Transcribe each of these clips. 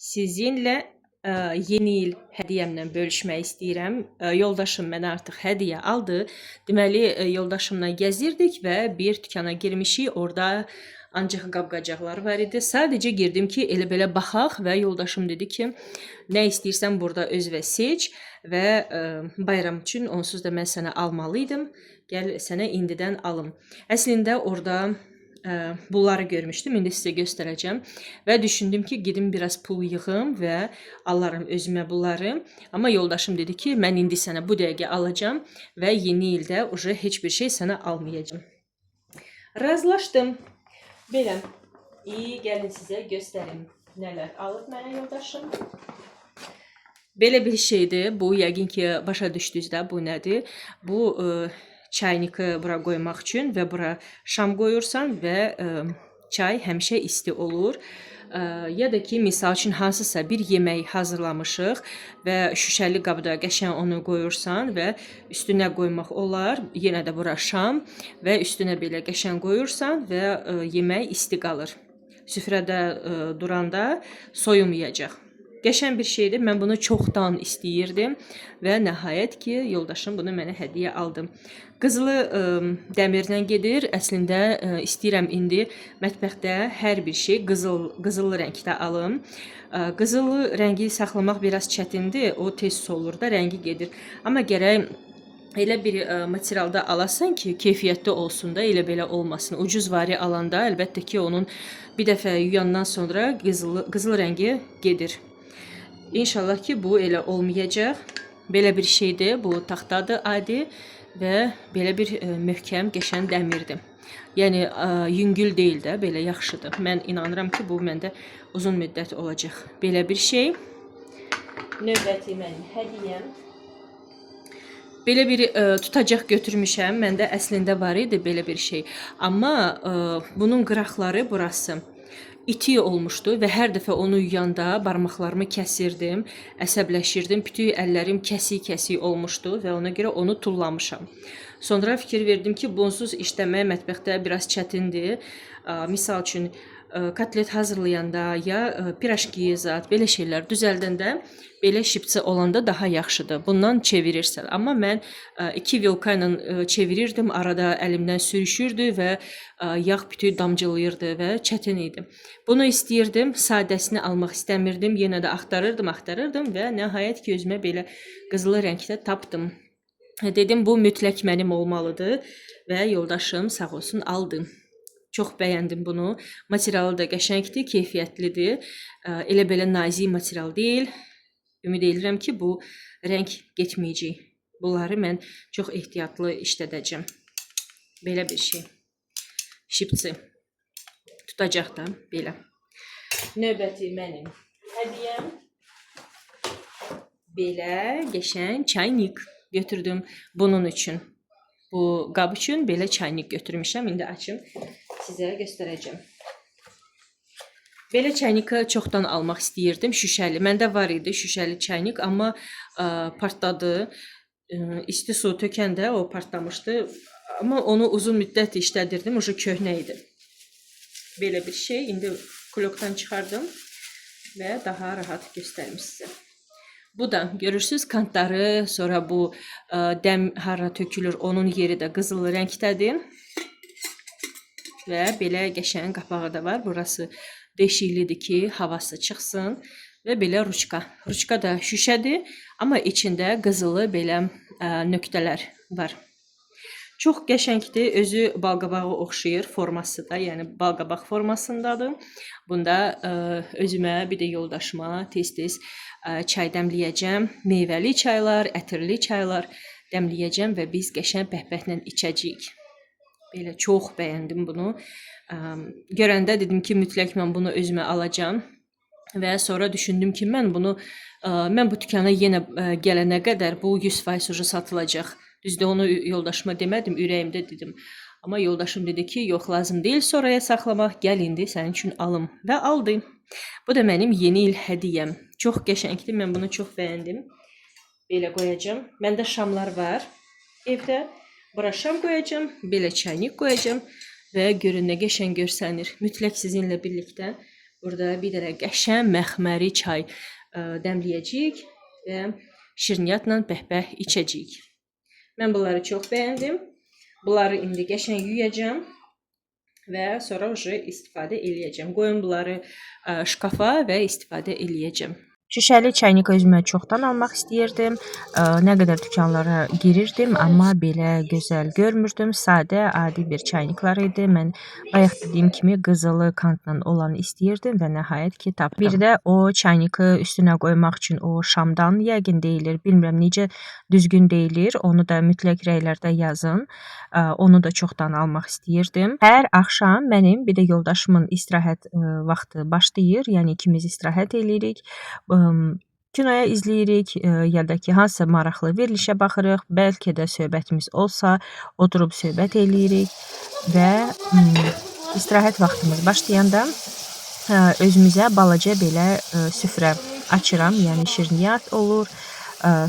sizinlə yeni il hədiyyəmlə bölüşmək istəyirəm. Yoldaşım mənə artıq hədiyyə aldı. Deməli, yoldaşımla gəzirdik və bir dükana girmişik. Orada ancaq qab-qacaqlar var idi. Sadəcə girdim ki, elə belə baxaq və yoldaşım dedi ki, nə istəyirsən burada özünə seç və bayram üçün onsuz da mən sənə almalıydım. Gəl sənə indidən alım. Əslində orada bunları görmüşdüm. İndi sizə göstərəcəm və düşündüm ki, gedim biraz pul yığım və alarım özümə bunları. Amma yoldaşım dedi ki, mən indi sənə bu dəqiqə alacağam və yeni ildə uje heç bir şey sənə almayacağım. Razılaşdım. Belə. İyi, gəlin sizə göstərim nələr alıb mənə yoldaşım. Belə bir şeydir. Bu yəqin ki, başa düşdünüz də bu nədir? Bu çaynikı bura qoymaq üçün və bura şam qoyursan və çay həmişə isti olur. Ya da ki, misal üçün hansısa bir yemək hazırlamışıq və şüşəli qabda qəşəng onu qoyursan və üstünə qoymaq olar. Yenə də bura şam və üstünə belə qəşəng qoyursan və yemək isti qalır. Süfrədə duranda soyumayacaq. Qəşəng bir şeydir. Mən bunu çoxdan istəyirdim və nəhayət ki, yoldaşım bunu mənə hədiyyə aldı. Qızılı dəmirlə gedir. Əslində istəyirəm indi mətbəxdə hər bir şey qızılı rəngdə alım. Qızılı rəngi saxlamaq biraz çətindir. O tez solur da, rəngi gedir. Amma gərək elə bir materialda alasan ki, keyfiyyətli olsun da, elə belə olmasın. Ucuz vari alanda əlbəttə ki, onun bir dəfə yuyandan sonra qızıl rəngi gedir. İnşallah ki, bu elə olmayacaq. Belə bir şeydir. Bu taxtadır adi və belə bir möhkəm, qəşəng dəmirdir. Yəni, yüngül deyil də, belə yaxşıdır. Mən inanıram ki, bu məndə uzun müddət olacaq. Belə bir şey. Növbəti mənim hədiyyəm. Belə bir tutacaq götürmüşəm. Məndə əslində var idi belə bir şey. Amma bunun qıraqları burası iti olmuşdu və hər dəfə onu yuyanda barmaqlarımı kəsirdim, əsəbləşirdim. Bütün əllərim kəsik-kəsik olmuşdu və ona görə onu tullamışam. Sonra fikir verdim ki, bunsuz işləmək mətbəxdə biraz çətindir. Misal üçün, kotlet hazırlayanda ya pirajki zat, belə şeylər düzəldəndə belə şipçi olanda daha yaxşıdır. Bundan çevirirsən. Amma mən 2 vilka ilə çevirirdim, arada əlimdən sürüşürdü və yağ bütün damcılayırdı və çətin idi. Bunu istəyirdim, sadəsini almaq istəmirdim. Yenə də axtarırdım və nəhayət ki, özümə belə qızılı rəngdə tapdım. Dedim, bu mütləq mənim olmalıdır və yoldaşım sağ olsun aldı. Çox bəyəndim bunu. Materialı da qəşəngdir, keyfiyyətlidir. Elə belə nazik material deyil. Ümid edirəm ki, bu rəng getməyəcək. Bunları mən çox ehtiyatlı işlədəcəm. Belə bir şey. Şipçi. Tutacaq da belə. Növbəti mənim hədiyyəm. Belə qəşəng çaynik götürdüm bunun üçün. Bu qab üçün belə çaynik götürmüşəm. İndi açım, sizə göstərəcəm. Belə çaynika çoxdan almaq istəyirdim, şüşəli. Məndə var idi şüşəli çaynik, amma partladı. İsti su tökəndə o partlamışdı. Amma onu uzun müddət işlədirdim, uje köhnə idi. Belə bir şey. İndi kulokdan çıxardım və daha rahat göstərim sizə. Bu da görürsünüz kantları, sonra bu dəm hara tökülür, onun yeri də qızıl rəngdədir. Və belə qəşəng qapağı da var. Burası deşiklidir ki, havası çıxsın. Və belə ruçka. Ruçka da şüşədir, amma içində qızılı belə nöqtələr var. Çox qəşəngdir. Özü balqabağı oxşayır forması da, yəni balqabaq formasındadır. Bunda özümə, bir də yoldaşıma tez-tez çay dəmləyəcəm. Meyvəli çaylar, ətirli çaylar dəmləyəcəm və biz qəşəng pəhpəhlə içəcəyik. Belə çox bəyəndim bunu. Görəndə dedim ki, mütləq mən bunu özümə alacağam. Və sonra düşündüm ki, mən bu dükana yenə gələnə qədər bu 100% ucu satılacaq. Düzdür, onu yoldaşıma demədim, ürəyimdə dedim. Amma yoldaşım dedi ki, yox, lazım deyil sonraya saxlamaq, gəl indi sənin üçün alım. Və aldı. Bu da mənim yeni il hədiyyəm. Çox qəşəngdir, mən bunu çox bəyəndim. Belə qoyacağım. Məndə şamlar var evdə. Bura şam qoyacağım, belə çaynik qoyacağım və görün nə qəşəng görsənir. Mütləq sizinlə birlikdə Burada bir dənə qəşəng məxməri çay dəmləyəcəyik və şirniyyatla bəhbəh içəcəyik. Mən bunları çox bəyəndim. Bunları indi qəşəng yuyacağam və sonra istifadə eləyəcəm. Qoyun bunları şkafa və istifadə eləyəcəm. Şüşəli çaynik özümə çoxdan almaq istəyirdim. Nə qədər dükanlara girirdim, amma belə gözəl görmürdüm. Sadə, adi bir çayniklar idi. Mən bayaq dediyim kimi qızılı kantla olanı istəyirdim və nəhayət ki tapdım. Bir də o çayniki üstünə qoymaq üçün o şamdan yəqin deyilir. Bilmirəm necə düzgün deyilir. Onu da mütləq rəylərdə yazın. Onu da çoxdan almaq istəyirdim. Hər axşam mənim bir də yoldaşımın istirahət vaxtı başlayır. Yəni ikimiz istirahət eləyirik. Kinoya izləyirik, ya da ki, hansısa maraqlı verilişə baxırıq, bəlkə də söhbətimiz olsa, oturub söhbət eləyirik və istirahət vaxtımız başlayanda özümüzə balaca belə süfrə açıram, yəni şirniyyat olur,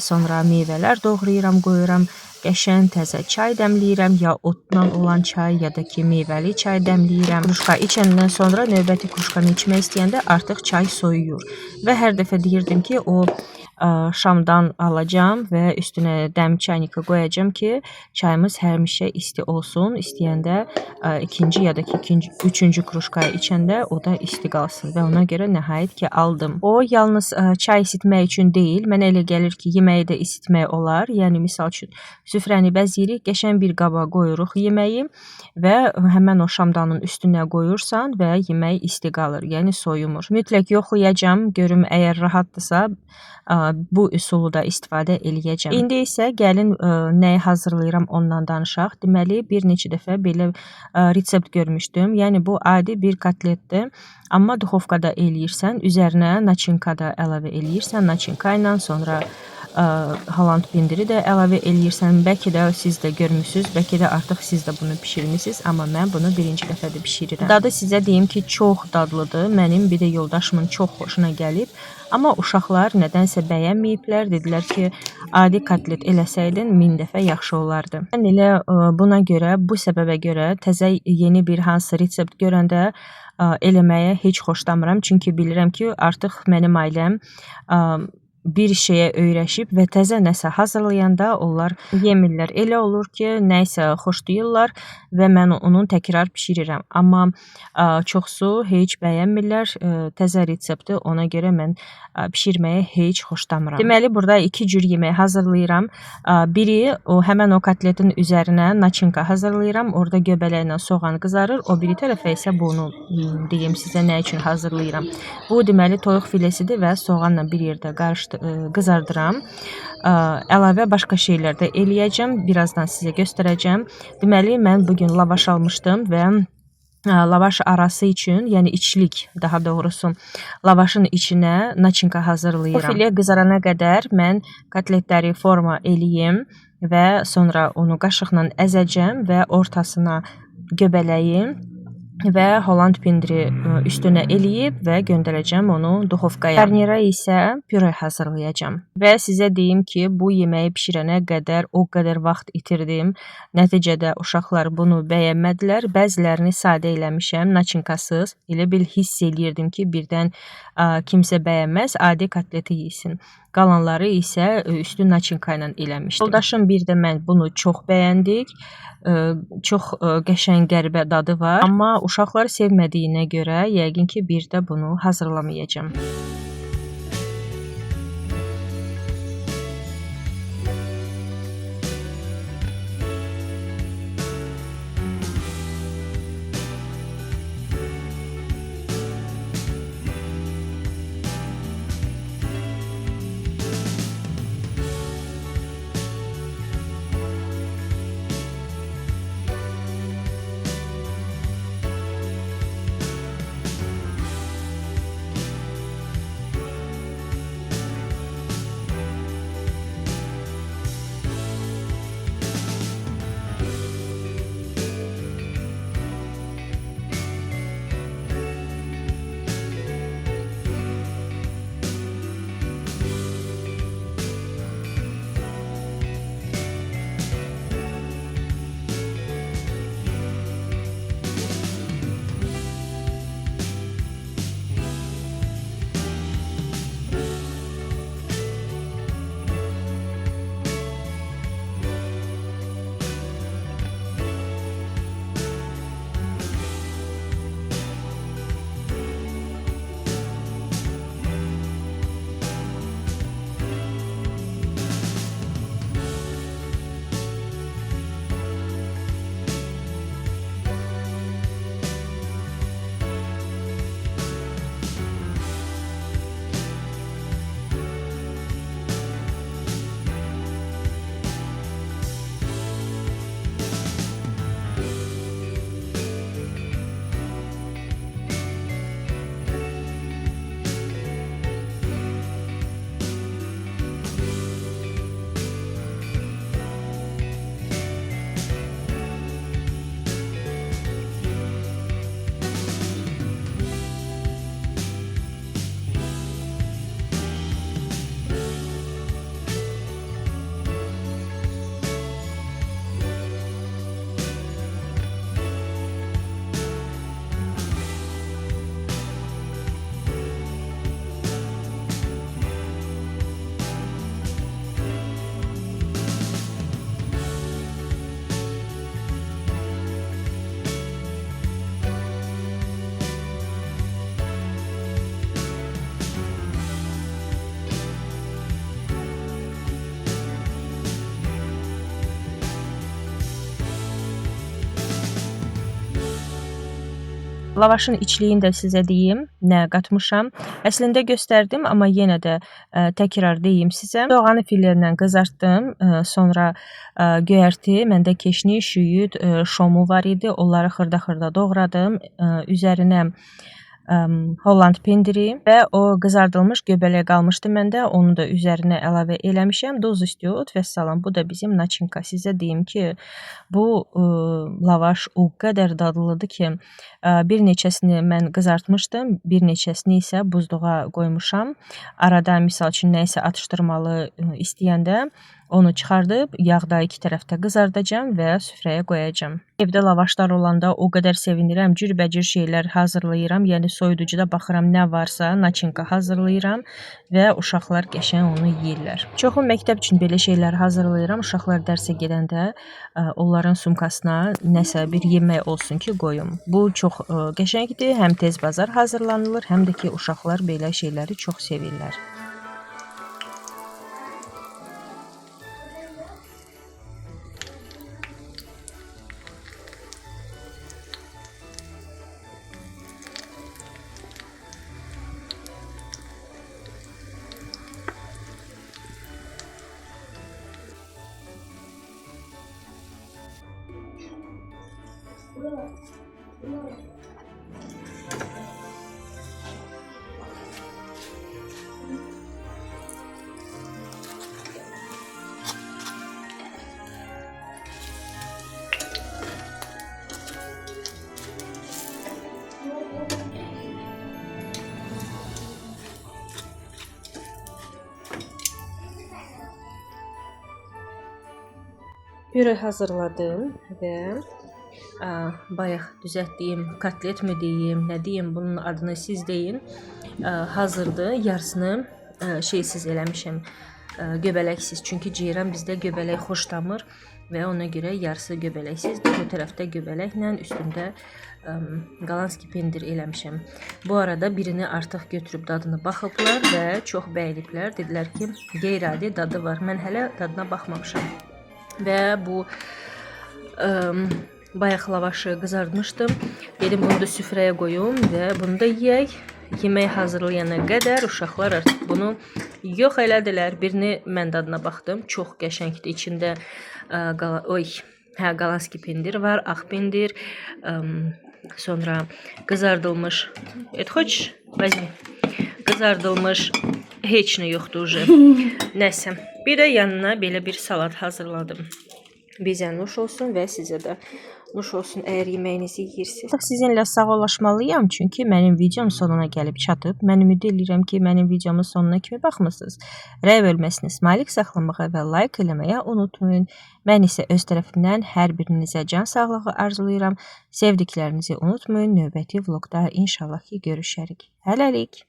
sonra meyvələr doğrayıram, qoyuram. Qəşəng təzə çay dəmləyirəm, ya otla olan çay, ya da ki, meyvəli çay dəmləyirəm. Kruşka içəndən sonra növbəti kruşkanı içmək istəyəndə artıq çay soyuyur. Və hər dəfə deyirdim ki, o şamdan alacağım və üstünə dəm çaynika qoyacağım ki, çayımız həmişə isti olsun. İstəyəndə ikinci ya da ki, üçüncü kruşkayı içəndə o da isti qalsın və ona görə nəhayət ki, aldım. O, yalnız çay isitmək üçün deyil, mənə elə gəlir ki, yeməyi də isitmək olar. Yəni, misal üçün, süfrəni bəzəyirik, qəşəng bir qaba qoyuruq yeməyi və həmən o şamdanın üstünə qoyursan və yemək isti qalır, yəni soyumur. Mütləq yoxlayacağım, görüm əgər rahatdırsa, bu üsulu da istifadə eləyəcəm. İndi isə gəlin nəyi hazırlayıram ondan danışaq. Deməli, bir neçə dəfə belə resept görmüşdüm. Yəni, bu adi bir kotletdir. Amma duxovkada eləyirsən, üzərinə načinka da əlavə eləyirsən. Načinka ilə sonra Holland pendiri də əlavə eləyirsən. Bəlkə də siz də görmüsünüz, bəlkə də artıq siz də bunu pişirmisiniz, amma mən bunu birinci dəfədə pişirirəm. Dadı sizə deyim ki, çox dadlıdır. Mənim bir də yoldaşımın çox xoşuna gəlib. Amma uşaqlar nədənsə bəyənməyiblər. Dedilər ki, adi kotlet eləsəydin 1000 dəfə yaxşı olardı. Mən elə buna görə, bu səbəbə görə təzə yeni bir hansı resept görəndə eləməyə heç xoşlamıram. Çünki bilirəm ki, artıq mənim ailəm bir şeyə öyrəşib və təzə nəsə hazırlayanda onlar yemirlər. Elə olur ki, nəysə xoşlayırlar və mən onu təkrar pişirirəm. Amma çoxsu heç bəyənmirlər təzə resepti, ona görə mən pişirməyə heç xoşlamıram. Deməli, burada 2 cür yemək hazırlayıram. Biri, həmən o kotletin üzərinə načinka hazırlayıram. Orada göbələklə soğan qızarır. O biri tərəfə isə bunu deyim sizə nə üçün hazırlayıram. Bu, deməli, toyuq filesidir və soğanla bir yerdə qızardıram. Əlavə başqa şeylər də eləyəcəm. Birazdan sizə göstərəcəm. Deməli, mən bugün lavaş almışdım və lavaş arası üçün, yəni içlik daha doğrusu, lavaşın içinə načinka hazırlayıram. O filə qızarana qədər mən kotletləri forma eləyim və sonra onu qaşıqla əzəcəm və ortasına göbələyim və Holland pendiri üstünə eləyib və göndərəcəm onu duxovkaya. Qarnira isə püre hazırlayacağım. Və sizə deyim ki, bu yeməyi pişirənə qədər o qədər vaxt itirdim. Nəticədə uşaqlar bunu bəyənmədilər. Bəzilərini sadə eləmişəm, naçinkasız. Elə bil hiss eləyirdim ki, birdən kimsə bəyənməz, adi kotleti yesin. Qalanları isə üstü naçinka ilə eləmişdim. Yoldaşım bir də mən bunu çox bəyəndik. Çox qəşəng qəribə dadı var. Amma uşaqlar sevmədiyinə görə yəqin ki, bir də bunu hazırlamayacağım. Lavaşın içliyini də sizə deyim, nə qatmışam. Əslində göstərdim, amma yenə də təkrar deyim sizə. Soğanı fillerlə qızartdım. Sonra göyərti, məndə keşniş, şüyüd, şomu var idi. Onları xırda-xırda doğradım. Üzərinə Holland pendiri və o qızardılmış göbələk qalmışdı məndə. Onu da üzərinə əlavə eləmişəm. Duz istiot və salam. Bu da bizim načinka. Sizə deyim ki, bu lavaş o qədər dadlıdır ki, bir neçəsini mən qızartmışdım, bir neçəsini isə buzluğa qoymuşam. Arada misal üçün nə isə atışdırmalı istəyəndə onu çıxardıb yağda iki tərəfdə qızardacağam və süfrəyə qoyacağam. Evdə lavaşlar olanda o qədər sevinirəm, cürbəcür şeylər hazırlayıram. Yəni soyuducuda baxıram nə varsa, načinka hazırlayıram və uşaqlar qəşəng onu yeyirlər. Çoxu məktəb üçün belə şeylər hazırlayıram. Uşaqlar dərsə gedəndə onların sumkasına nəsə bir yemək olsun ki, qoyum. Bu çox qəşəngdir. Həm tez bazar hazırlanılır, həm də ki uşaqlar belə şeyləri çox sevirlər. Püre hazırladım və bayaq düzəltdiyim kotlet mi deyim, nə deyim, bunun adını siz deyin. Hazırdır. Yarısını şeysiz eləmişəm, göbələksiz. Çünki ceyran bizdə göbələk xoşlamır və ona görə yarısı göbələksizdir. Bu tərəfdə göbələklə, üstündə qalanski pendir eləmişəm. Bu arada birini artıq götürüb dadını baxıblar və çox bəyəniblər. Dedilər ki, qeyri-adi dadı var. Mən hələ dadına baxmamışam. Və bu bayaq lavaşı qızardmışdım. Dedim bunu da süfrəyə qoyum və bunu da yeyək. Yemək hazırlayana qədər uşaqlar artıq bunu yox elədilər. Birini mən dadına baxdım. Çox qəşəngdir. İçində qalanski pendir var, ağ pendir, sonra qızardılmış xoş, qızardılmış heç nə yoxdur uje. Nəsə. Bir də yanına belə bir salat hazırladım. Bizə nuş olsun və sizə də nuş olsun əgər yeməyinizi yeyirsiniz. Sizinlə sağollaşmalıyam, çünki mənim videom sonuna gəlib çatıb. Mən ümid edirəm ki, mənim videomun sonuna kimi baxmısınız. Rəy bölməsini malik saxlamağa və like eləməyə unutmayın. Mən isə öz tərəfimdən hər birinizə can sağlığı arzulayıram. Sevdiklərinizi unutmayın. Növbəti vlogda inşallah ki görüşərik. Hələlik.